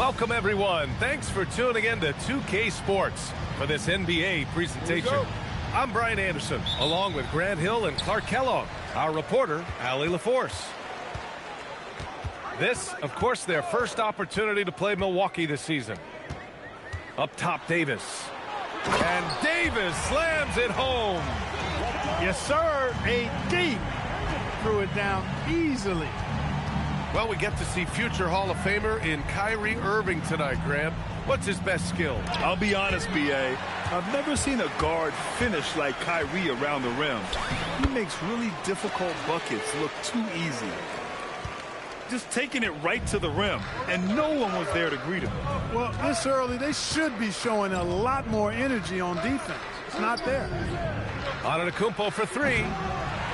Welcome, everyone. Thanks for tuning in to 2K Sports for this NBA presentation. I'm Brian Anderson, along with Grant Hill and Clark Kellogg, our reporter, Allie LaForce. This, of course, their first opportunity to play Milwaukee this season. Up top, Davis. And Davis slams it home. Yes, sir. AD threw it down easily. Well, we get to see future Hall of Famer in Kyrie Irving tonight, Graham. What's his best skill? I'll be honest, B.A. I've never seen a guard finish like Kyrie around the rim. He makes really difficult buckets look too easy. Just taking it right to the rim, and no one was there to greet him. Well, this early, they should be showing a lot more energy on defense. It's not there. Antetokounmpo for three,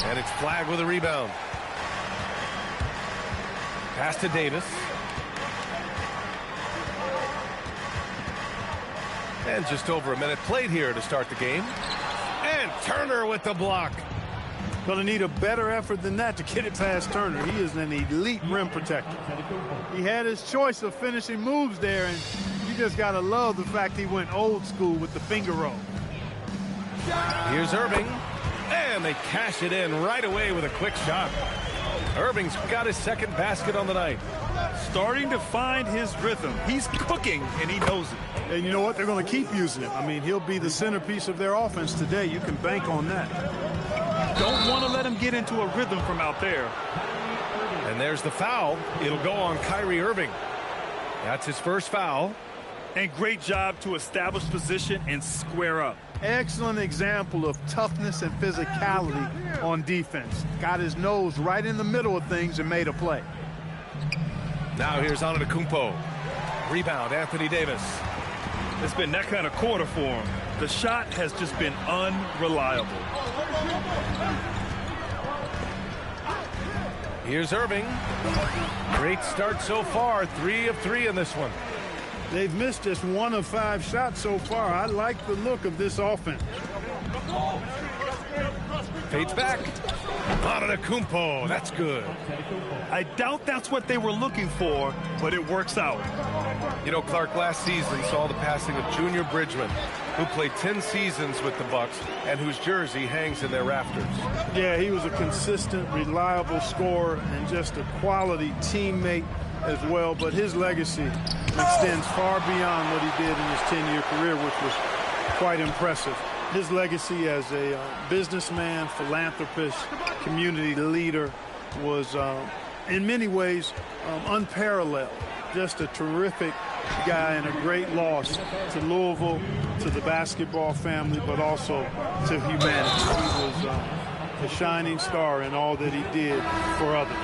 and it's flagged with a rebound. Pass to Davis. And just over a minute played here to start the game. And Turner with the block. Going to need a better effort than that to get it past Turner. He is an elite rim protector. He had his choice of finishing moves there, and you just got to love the fact he went old school with the finger roll. Here's Irving, and they cash it in right away with a quick shot. Irving's got his second basket on the night. Starting to find his rhythm. He's cooking, and he knows it. And you know what? They're going to keep using him. I mean, he'll be the centerpiece of their offense today. You can bank on that. Don't want to let him get into a rhythm from out there. And there's the foul. It'll go on Kyrie Irving. That's his first foul. And great job to establish position and square up. Excellent example of toughness and physicality on defense. Got his nose right in the middle of things and made a play. Now here's Antetokounmpo. Rebound, Anthony Davis. It's been that kind of quarter for him. The shot has just been unreliable. Here's Irving. Great start so far. 3 of 3 in this one. They've missed just 1 of 5 shots so far. I like the look of this offense. Fades back. Antetokounmpo. That's good. I doubt that's what they were looking for, but it works out. You know, Clark, last season saw the passing of Junior Bridgman, who played 10 seasons with the Bucks and whose jersey hangs in their rafters. Yeah, he was a consistent, reliable scorer and just a quality teammate as well. But his legacy extends far beyond what he did in his 10-year career, which was quite impressive. His legacy as a businessman, philanthropist, community leader was, in many ways, unparalleled. Just a terrific guy and a great loss to Louisville, to the basketball family, but also to humanity. He was a shining star in all that he did for others.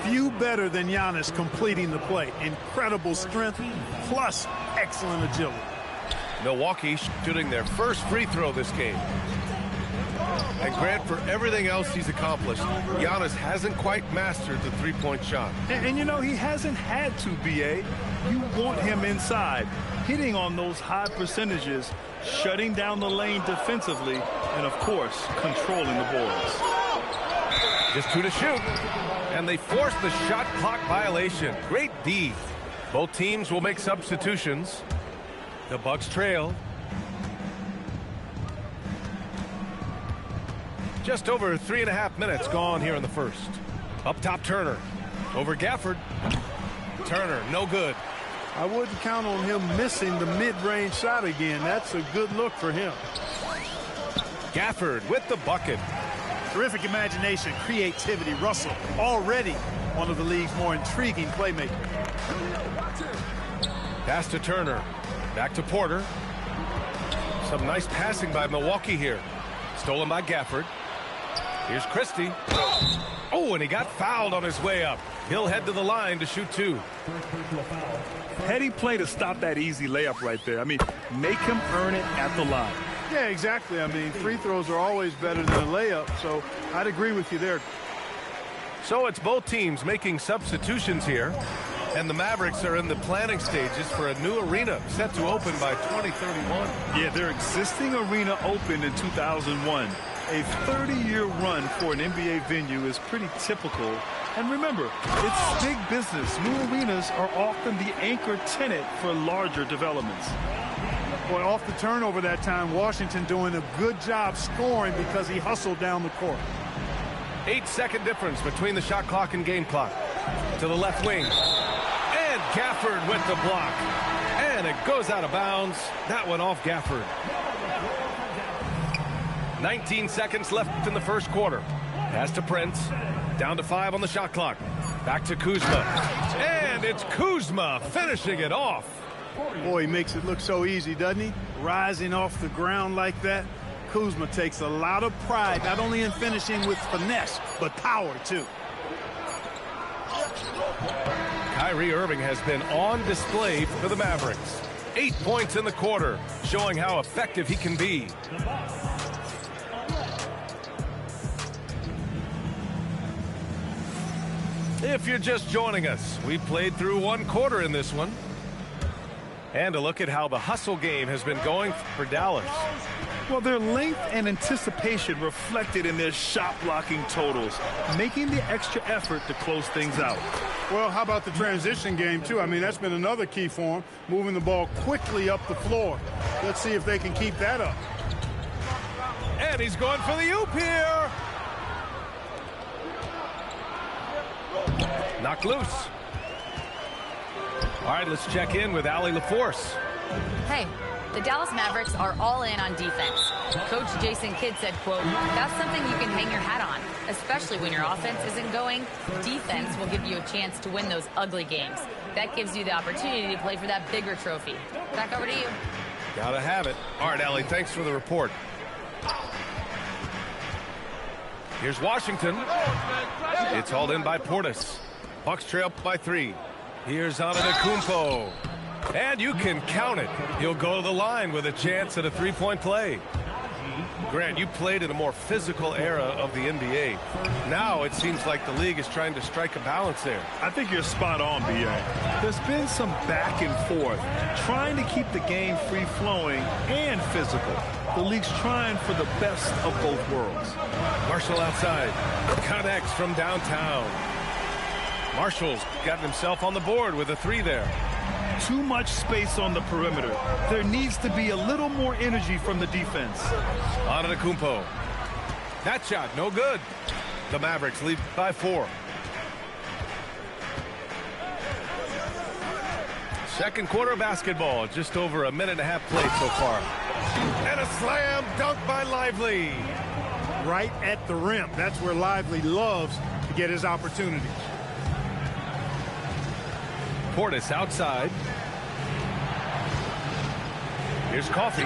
Few better than Giannis completing the play. Incredible strength, plus excellent agility. Milwaukee shooting their first free throw this game. And Grant, for everything else he's accomplished, Giannis hasn't quite mastered the three-point shot. And you know, he hasn't had to, B.A. You want him inside, hitting on those high percentages, shutting down the lane defensively, and, of course, controlling the boards. Just 2 to shoot. And they force the shot clock violation. Great D. Both teams will make substitutions. The Bucks trail. Just over 3.5 minutes gone here in the first. Up top, Turner. Over Gafford. Turner, no good. I wouldn't count on him missing the mid-range shot again. That's a good look for him. Gafford with the bucket. Terrific imagination, creativity. Russell already one of the league's more intriguing playmakers. Pass to Turner. Back to Porter. Some nice passing by Milwaukee here. Stolen by Gafford. Here's Christie. Oh, and he got fouled on his way up. He'll head to the line to shoot 2. Heady play to stop that easy layup right there. I mean, make him earn it at the line. Yeah, exactly. I mean, free throws are always better than a layup, so I'd agree with you there. So it's both teams making substitutions here, and the Mavericks are in the planning stages for a new arena set to open by 2031. Yeah, their existing arena opened in 2001. A 30-year run for an NBA venue is pretty typical. And remember, it's big business. New arenas are often the anchor tenant for larger developments. Boy, off the turnover that time, Washington doing a good job scoring because he hustled down the court. 8-second difference between the shot clock and game clock. To the left wing. And Gafford with the block. And it goes out of bounds. That went off Gafford. 19 seconds left in the first quarter. Pass to Prince. Down to 5 on the shot clock. Back to Kuzma. And it's Kuzma finishing it off. Boy, he makes it look so easy, doesn't he? Rising off the ground like that. Kuzma takes a lot of pride, not only in finishing with finesse, but power, too. Kyrie Irving has been on display for the Mavericks. 8 points in the quarter, showing how effective he can be. If you're just joining us, we played through 1 quarter in this one. And a look at how the hustle game has been going for Dallas. Well, their length and anticipation reflected in their shot blocking totals, making the extra effort to close things out. Well, how about the transition game, too? I mean, that's been another key for him, moving the ball quickly up the floor. Let's see if they can keep that up. And he's going for the oop here. Knocked loose. All right, let's check in with Allie LaForce. Hey, the Dallas Mavericks are all in on defense. Coach Jason Kidd said, quote, "That's something you can hang your hat on, especially when your offense isn't going. Defense will give you a chance to win those ugly games. That gives you the opportunity to play for that bigger trophy." Back over to you. Gotta have it. All right, Allie, thanks for the report. Here's Washington. It's hauled in by Portis. Bucks trail by 3. Here's Antetokounmpo. And you can count it. He'll go to the line with a chance at a 3-point play. Grant, you played in a more physical era of the NBA. Now it seems like the league is trying to strike a balance there. I think you're spot on, B.A. There's been some back and forth, trying to keep the game free-flowing and physical. The league's trying for the best of both worlds. Marshall outside. Connects from downtown. Marshall's gotten himself on the board with a 3 there. Too much space on the perimeter. There needs to be a little more energy from the defense. Antetokounmpo. That shot, no good. The Mavericks lead by 4. Second quarter basketball, just over a minute and a half played so far. And a slam dunk by Lively. Right at the rim. That's where Lively loves to get his opportunities. Portis outside. Here's Coffey.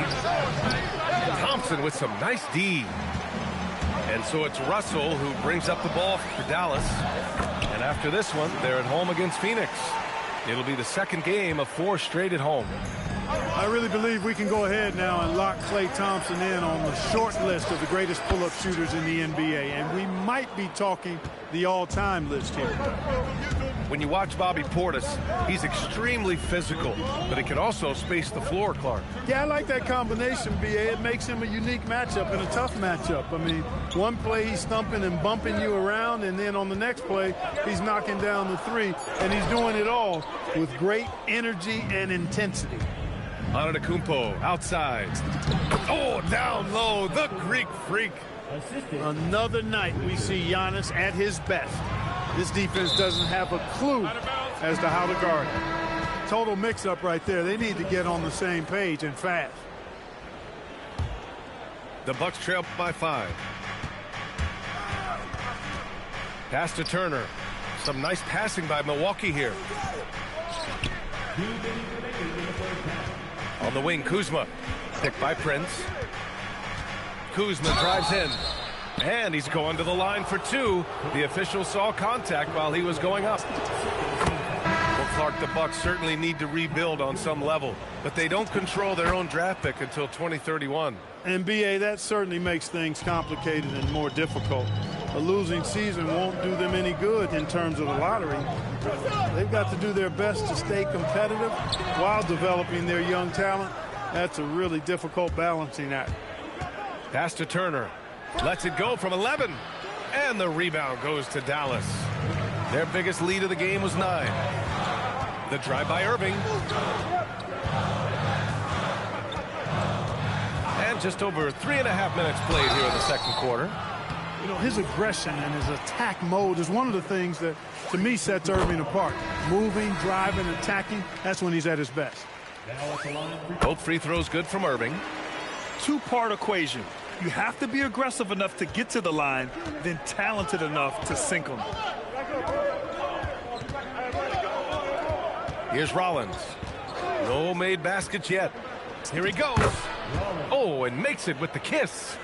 Thompson with some nice D. And so it's Russell who brings up the ball for Dallas. And after this one, they're at home against Phoenix. It'll be the second game of 4 straight at home. I really believe we can go ahead now and lock Klay Thompson in on the short list of the greatest pull-up shooters in the NBA. And we might be talking the all-time list here. When you watch Bobby Portis, he's extremely physical, but he can also space the floor, Clark. Yeah, I like that combination, B.A. It makes him a unique matchup and a tough matchup. I mean, one play he's thumping and bumping you around, and then on the next play, he's knocking down the 3, and he's doing it all with great energy and intensity. Antetokounmpo outside. Oh, down low, the Greek freak. Another night we see Giannis at his best. This defense doesn't have a clue as to how to guard it. Total mix-up right there. They need to get on the same page and fast. The Bucks trail by 5. Pass to Turner. Some nice passing by Milwaukee here. On the wing, Kuzma. Picked by Prince. Kuzma drives in. And he's going to the line for 2. The official saw contact while he was going up. Well, Clark, the Bucks certainly need to rebuild on some level, but they don't control their own draft pick until 2031. And, B.A., that certainly makes things complicated and more difficult. A losing season won't do them any good in terms of the lottery. They've got to do their best to stay competitive while developing their young talent. That's a really difficult balancing act. Pass to Turner. Lets it go from 11. And the rebound goes to Dallas. Their biggest lead of the game was 9. The drive by Irving. And just over 3.5 minutes played here in the second quarter. You know, his aggression and his attack mode is one of the things that, to me, sets Irving apart. Moving, driving, attacking, that's when he's at his best. Both free throws good from Irving. Two-part equation. You have to be aggressive enough to get to the line, then talented enough to sink them. Here's Rollins. No made baskets yet. Here he goes. Oh, and makes it with the kiss.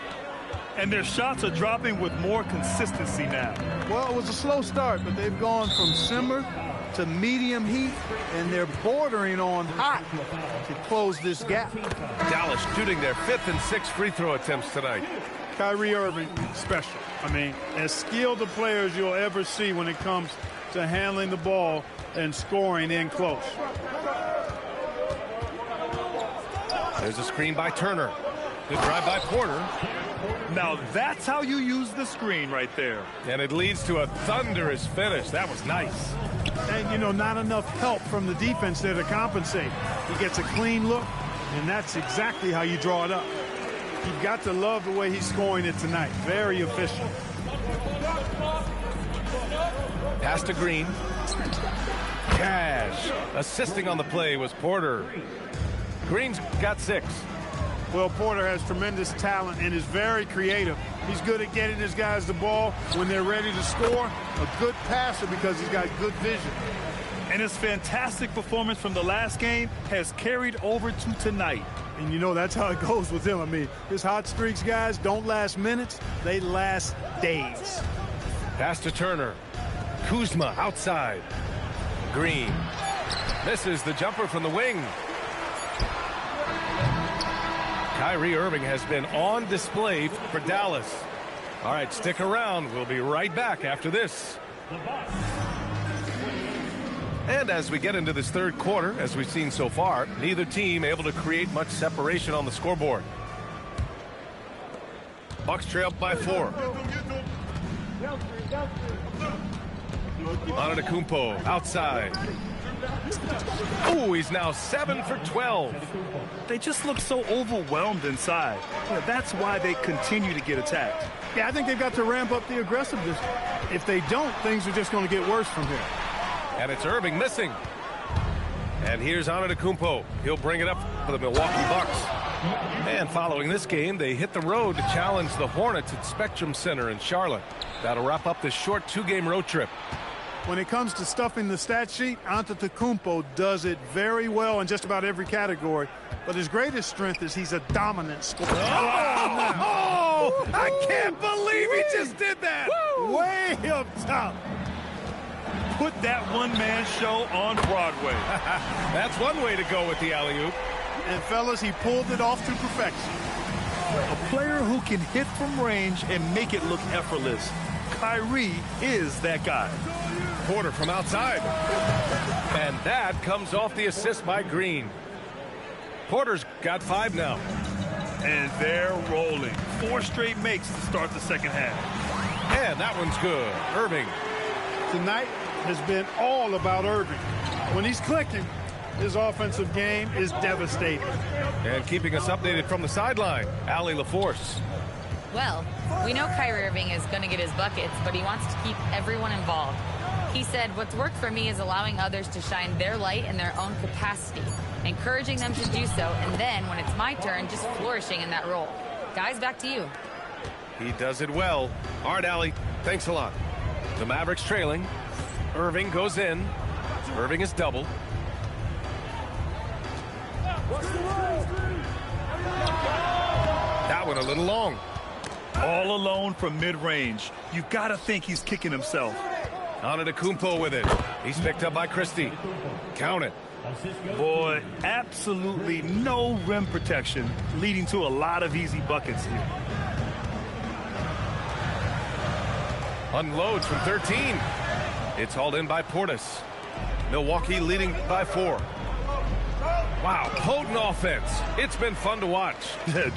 And their shots are dropping with more consistency now. Well, it was a slow start, but they've gone from simmer to medium heat, and they're bordering on hot to close this gap. Dallas shooting their 5th and 6th free throw attempts tonight. Kyrie Irving, special. I mean, as skilled a player as you'll ever see when it comes to handling the ball and scoring in close. There's a screen by Turner. Good drive by Porter. Now that's how you use the screen right there. And it leads to a thunderous finish. That was nice. And, you know, not enough help from the defense there to compensate. He gets a clean look, and that's exactly how you draw it up. You've got to love the way he's scoring it tonight. Very efficient. Pass to Green. Cash. Assisting on the play was Porter. Green's got 6. Well, Porter has tremendous talent and is very creative. He's good at getting his guys the ball when they're ready to score. A good passer because he's got good vision. And his fantastic performance from the last game has carried over to tonight. And you know, that's how it goes with him. I mean, his hot streaks, guys, don't last minutes. They last days. Pass to Turner. Kuzma outside. Green misses the jumper from the wing. Kyrie Irving has been on display for Dallas. All right, stick around. We'll be right back after this. And as we get into this third quarter, as we've seen so far, neither team able to create much separation on the scoreboard. Bucks trail by 4. Antetokounmpo outside. Oh, he's now 7 for 12. They just look so overwhelmed inside. Yeah, that's why they continue to get attacked. Yeah, I think they've got to ramp up the aggressiveness. If they don't, things are just going to get worse from here. And it's Irving missing. And here's Antetokounmpo. He'll bring it up for the Milwaukee Bucks. And following this game, they hit the road to challenge the Hornets at Spectrum Center in Charlotte. That'll wrap up this short 2-game road trip. When it comes to stuffing the stat sheet, Antetokounmpo does it very well in just about every category. But his greatest strength is he's a dominant scorer. Oh, I can't believe he just did that. Way up top. Put that one-man show on Broadway. That's one way to go with the alley-oop. And, fellas, he pulled it off to perfection. A player who can hit from range and make it look effortless. Kyrie is that guy. Porter from outside. And that comes off the assist by Green. Porter's got 5 now. And they're rolling. 4 straight makes to start the second half. And that one's good. Irving. Tonight has been all about Irving. When he's clicking, his offensive game is devastating. And keeping us updated from the sideline, Allie LaForce. Well, we know Kyrie Irving is going to get his buckets, but he wants to keep everyone involved. He said, what's worked for me is allowing others to shine their light in their own capacity, encouraging them to do so, and then when it's my turn, just flourishing in that role. Guys, back to you. He does it well. All right, Allie, thanks a lot. The Mavericks trailing. Irving goes in. Irving is doubled. That one a little long. All alone from mid-range. You got to think he's kicking himself. Antetokounmpo with it. He's picked up by Christie. Count it. Boy, absolutely no rim protection, leading to a lot of easy buckets here. Unloads from 13. It's hauled in by Portis. Milwaukee leading by 4. Wow, potent offense. It's been fun to watch.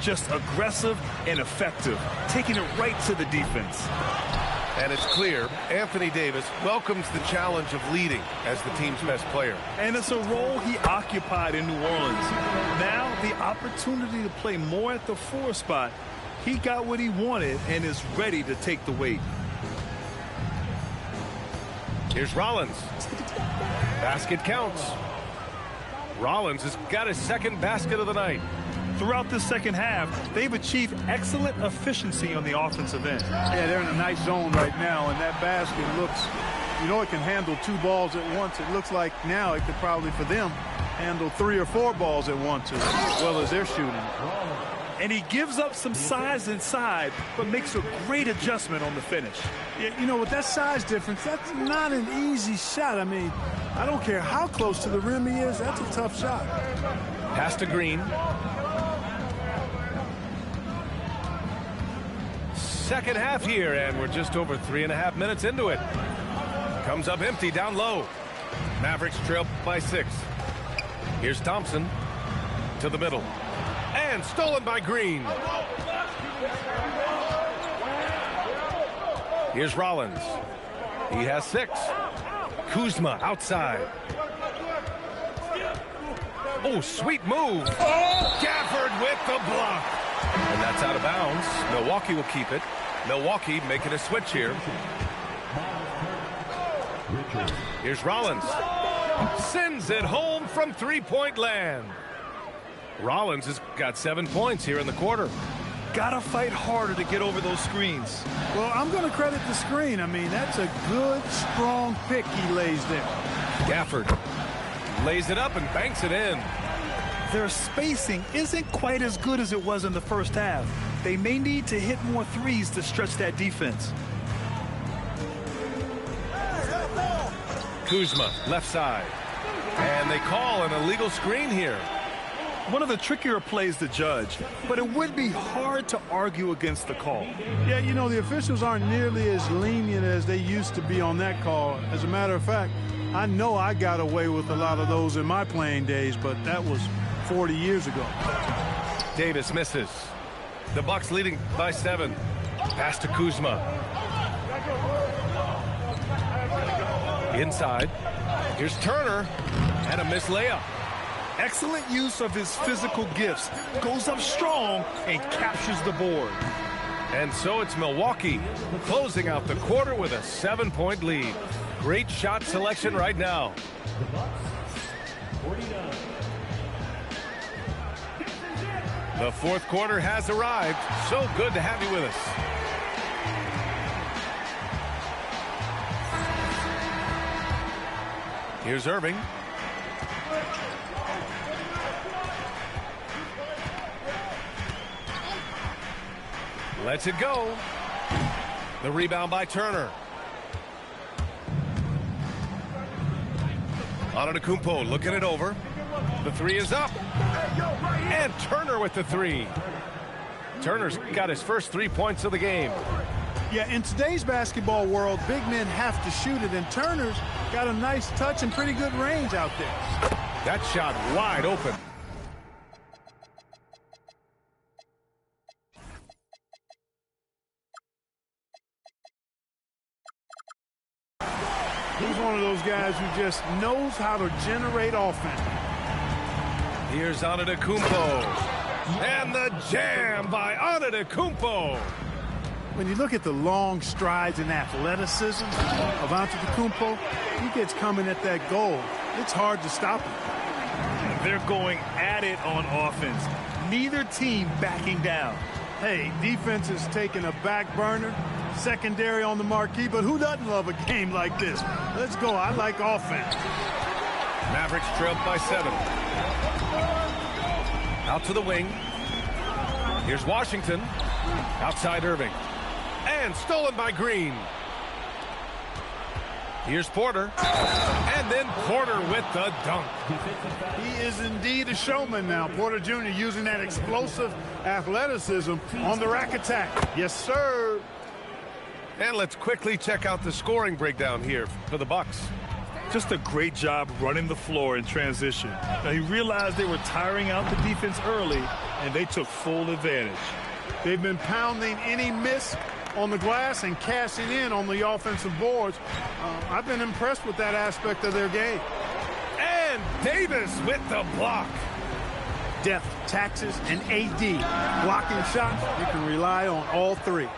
Just aggressive and effective, taking it right to the defense. And it's clear Anthony Davis welcomes the challenge of leading as the team's best player. And it's a role he occupied in New Orleans. Now the opportunity to play more at the 4 spot. He got what he wanted and is ready to take the weight. Here's Rollins. Basket counts. Rollins has got his second basket of the night. Throughout the second half, they've achieved excellent efficiency on the offensive end. Yeah, they're in a nice zone right now, and that basket looks, you know, it can handle 2 balls at once. It looks like now it could probably, for them, handle 3 or 4 balls at once as well as they're shooting. And he gives up some size inside, but makes a great adjustment on the finish. Yeah, you know, with that size difference, that's not an easy shot. I mean, I don't care how close to the rim he is, that's a tough shot. Pass to Green. Second half here, and we're just over 3.5 minutes into it. Comes up empty down low. Mavericks trail by 6. Here's Thompson to the middle. And stolen by Green. Here's Rollins. He has 6. Kuzma outside. Oh, sweet move. Gafford with the block. And that's out of bounds. Milwaukee will keep it. Milwaukee making a switch here. Here's Rollins. Sends it home from 3-point land. Rollins has got 7 points here in the quarter. Gotta fight harder to get over those screens. Well, I'm going to credit the screen. I mean, that's a good, strong pick he lays there. Gafford lays it up and banks it in. Their spacing isn't quite as good as it was in the first half. They may need to hit more threes to stretch that defense. Kuzma, left side. And they call an illegal screen here. One of the trickier plays to judge, but it would be hard to argue against the call. Yeah, you know, the officials aren't nearly as lenient as they used to be on that call. As a matter of fact, I know I got away with a lot of those in my playing days, but that was 40 years ago. Davis misses. The Bucks leading by 7. Pass to Kuzma. Inside. Here's Turner. And a missed layup. Excellent use of his physical gifts. Goes up strong and captures the board. And so it's Milwaukee closing out the quarter with a 7-point lead. Great shot selection right now. The fourth quarter has arrived. So good to have you with us. Here's Irving. Lets it go. The rebound by Turner. Antetokounmpo looking it over. The 3 is up. And Turner with the 3. Turner's got his first 3 points of the game. Yeah, in today's basketball world, big men have to shoot it, and Turner's got a nice touch and pretty good range out there. That shot wide open. He's one of those guys who just knows how to generate offense. Here's Antetokounmpo. And the jam by Antetokounmpo. When you look at the long strides and athleticism of Antetokounmpo, he gets coming at that goal. It's hard to stop him. They're going at it on offense. Neither team backing down. Hey, defense is taking a back burner, secondary on the marquee, but who doesn't love a game like this? Let's go. I like offense. Mavericks trailed by 7. Out to the wing. Here's Washington. Outside Irving. And stolen by Green. Here's Porter. And then Porter with the dunk. He is indeed a showman now. Porter Jr. using that explosive athleticism on the rack attack. Yes, sir. And let's quickly check out the scoring breakdown here for the Bucks. Just a great job running the floor in transition. Now, he realized they were tiring out the defense early, and they took full advantage. They've been pounding any miss on the glass and cashing in on the offensive boards. I've been impressed with that aspect of their game. And Davis with the block. Depth, taxes, and AD. Blocking shots, you can rely on all three.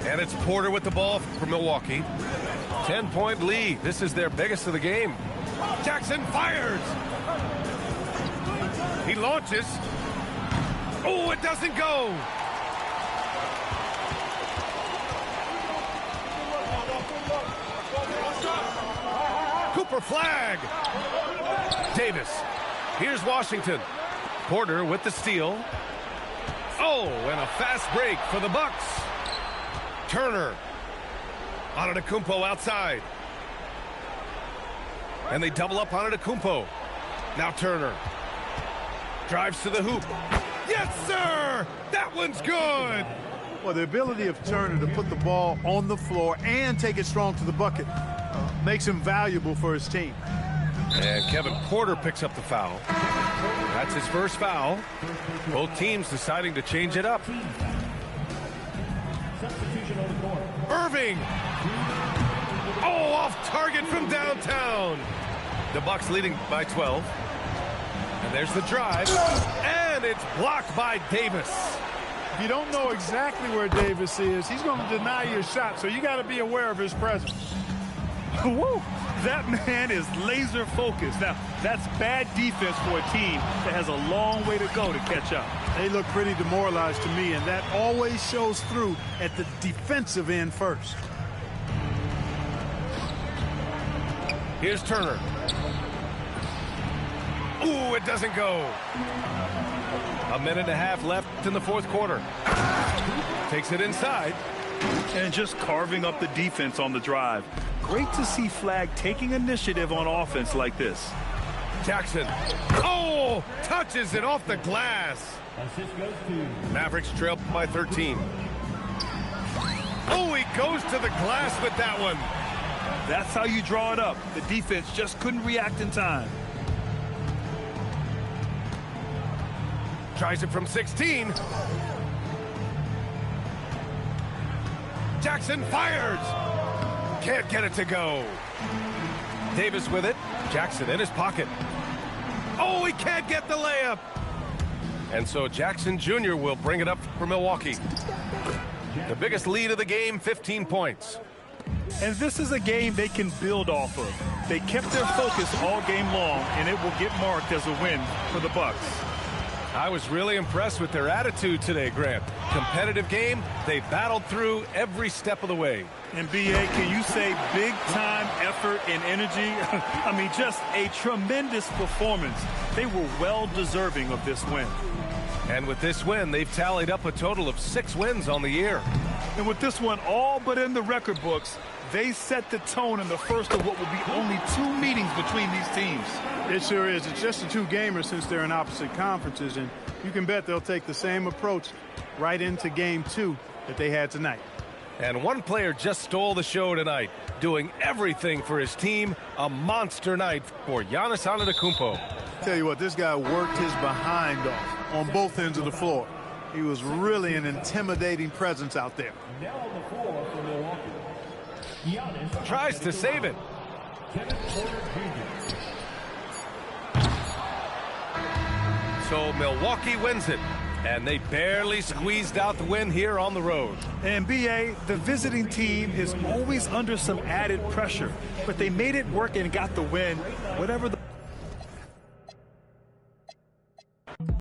And it's Porter with the ball for Milwaukee. 10-point lead. This is their biggest of the game. Jackson fires. He launches. Oh, it doesn't go. Cooper flag. Davis. Here's Washington. Porter with the steal. Oh, and a fast break for the Bucks. Turner. Antetokounmpo outside. And they double up on Antetokounmpo. Now Turner. Drives to the hoop. Yes, sir! That one's good! Well, the ability of Turner to put the ball on the floor and take it strong to the bucket makes him valuable for his team. And Kevin Porter picks up the foul. That's his first foul. Both teams deciding to change it up. Irving! Oh, off target from downtown. The Bucks leading by 12. And there's the drive. And it's blocked by Davis. If you don't know exactly where Davis is, he's going to deny your shot, so you got to be aware of his presence. Woo! That man is laser focused. Now, that's bad defense for a team that has a long way to go to catch up. They look pretty demoralized to me, and that always shows through at the defensive end first. Here's Turner. Ooh, it doesn't go. A minute and a half left in the fourth quarter. Takes it inside. And just carving up the defense on the drive. Great to see Flag taking initiative on offense like this. Jackson. Oh, touches it off the glass. Mavericks trail by 13. Oh, he goes to the glass with that one. That's how you draw it up. The defense just couldn't react in time. Tries it from 16. Jackson fires. Can't get it to go. Davis with it. Jackson in his pocket. Oh, he can't get the layup. And so Jackson Jr. will bring it up for Milwaukee. The biggest lead of the game, 15 points. And this is a game they can build off of. They kept their focus all game long, and it will get marked as a win for the Bucks. I was really impressed with their attitude today, Grant. Competitive game, they battled through every step of the way. And B.A., can you say big-time effort and energy? I mean, just a tremendous performance. They were well deserving of this win. And with this win, they've tallied up a total of 6 wins on the year. And with this one all but in the record books, they set the tone in the first of what will be only 2 meetings between these teams. It sure is. It's just a 2 gamers since they're in opposite conferences, and you can bet they'll take the same approach right into game 2 that they had tonight. And one player just stole the show tonight, doing everything for his team. A monster night for Giannis Antetokounmpo. Tell you what, this guy worked his behind off on both ends of the floor. He was really an intimidating presence out there. Now on the floor for Milwaukee. Tries to save it. Kevin Porter Jr. So Milwaukee wins it, and they barely squeezed out the win here on the road. And B.A., the visiting team is always under some added pressure, but they made it work and got the win, whatever the